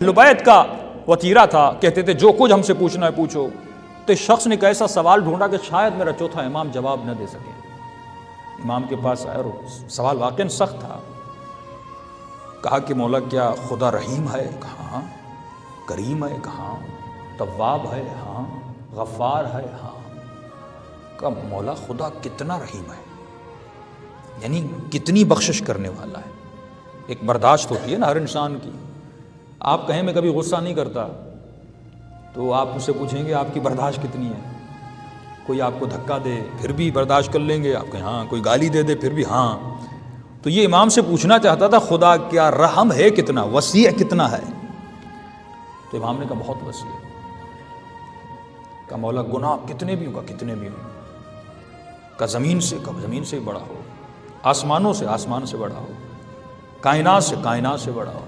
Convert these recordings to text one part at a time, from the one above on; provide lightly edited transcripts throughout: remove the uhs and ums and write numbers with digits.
لبیت کا وتیرہ تھا، کہتے تھے جو کچھ ہم سے پوچھنا ہے پوچھو، تو اس شخص نے ایک ایسا سوال ڈھونڈا کہ شاید میرا چوتھا امام جواب نہ دے سکے۔ امام کے پاس آیا اور سوال واقعاً سخت تھا، کہا کہ مولا کیا خدا رحیم ہے؟ کہا ہاں۔ کریم ہے؟ کہا تواب ہے؟ ہاں۔ غفار ہے؟ ہاں۔ کہا مولا خدا کتنا رحیم ہے، یعنی کتنی بخشش کرنے والا ہے۔ ایک برداشت ہوتی ہے نا ہر انسان کی، آپ کہیں میں کبھی غصہ نہیں کرتا تو آپ مجھ سے پوچھیں گے آپ کی برداشت کتنی ہے۔ کوئی آپ کو دھکا دے پھر بھی برداشت کر لیں گے، آپ کہیں ہاں، کوئی گالی دے دے پھر بھی ہاں۔ تو یہ امام سے پوچھنا چاہتا تھا خدا کیا رحم ہے کتنا، وسیع کتنا ہے؟ تو امام نے کہا بہت وسیع ہے۔ کہا مولا گناہ کتنے بھی ہوگا، کتنے بھی ہوں، کہا زمین سے بڑا ہو، آسمانوں سے آسمان سے بڑا ہو، کائنات سے بڑا ہو۔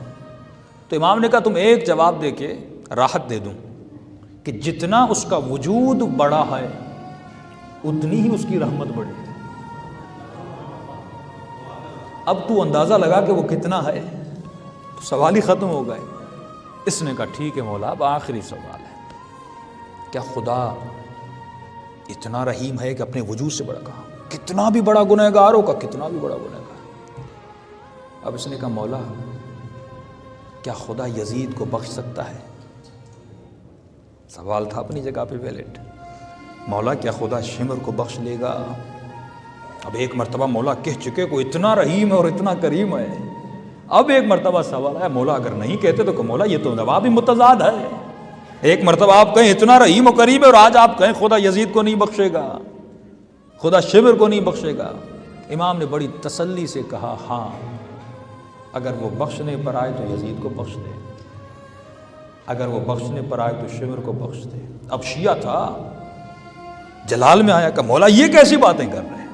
تو امام نے کہا تم ایک جواب دے کے راحت دے دوں کہ جتنا اس کا وجود بڑا ہے اتنی ہی اس کی رحمت بڑی ہے۔ اب تو اندازہ لگا کہ وہ کتنا ہے، تو سوال ہی ختم ہو گئے۔ اس نے کہا ٹھیک ہے مولا، اب آخری سوال ہے، کیا خدا اتنا رحیم ہے کہ اپنے وجود سے بڑا؟ کہا کتنا بھی بڑا گنہگار ہوگا، کتنا بھی بڑا گنہگار۔ اب اس نے کہا مولا کیا خدا یزید کو بخش سکتا ہے؟ سوال تھا اپنی جگہ پہ ویلڈ۔ مولا کیا خدا شمر کو بخش لے گا؟ اب ایک مرتبہ مولا کہہ چکے کو اتنا رحیم ہے اور اتنا کریم ہے، اب ایک مرتبہ سوال ہے مولا اگر نہیں کہتے تو کہ مولا یہ تو جواب ہی متضاد ہے۔ ایک مرتبہ آپ کہیں اتنا رحیم و کریم ہے اور آج آپ کہیں خدا یزید کو نہیں بخشے گا، خدا شمر کو نہیں بخشے گا۔ امام نے بڑی تسلی سے کہا ہاں، اگر وہ بخشنے پر آئے تو یزید کو بخش دے، اگر وہ بخشنے پر آئے تو شمر کو بخش دے۔ اب شیعہ تھا، جلال میں آیا کہ مولا یہ کیسی باتیں کر رہے ہیں،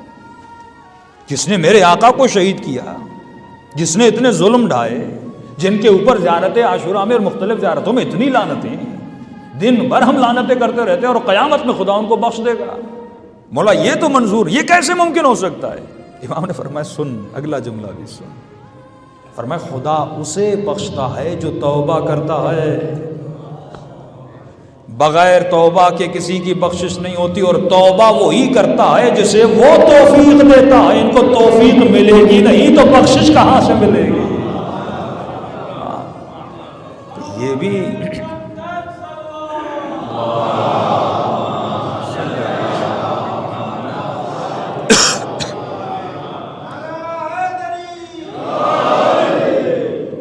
جس نے میرے آقا کو شہید کیا، جس نے اتنے ظلم ڈھائے، جن کے اوپر زیارت عاشوراء میں اور مختلف زیارتوں میں اتنی لعنتیں، دن بھر ہم لعنتیں کرتے رہتے ہیں اور قیامت میں خدا ان کو بخش دے گا، مولا یہ تو منظور، یہ کیسے ممکن ہو سکتا ہے؟ امام نے فرمایا سن، اگلا جملہ بھی سن، فرمایا خدا اسے بخشتا ہے جو توبہ کرتا ہے، بغیر توبہ کے کسی کی بخشش نہیں ہوتی، اور توبہ وہی کرتا ہے جسے وہ توفیق دیتا ہے۔ ان کو توفیق ملے گی نہیں تو بخشش کہاں سے ملے گی؟ تو یہ بھی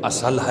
اصل ہے۔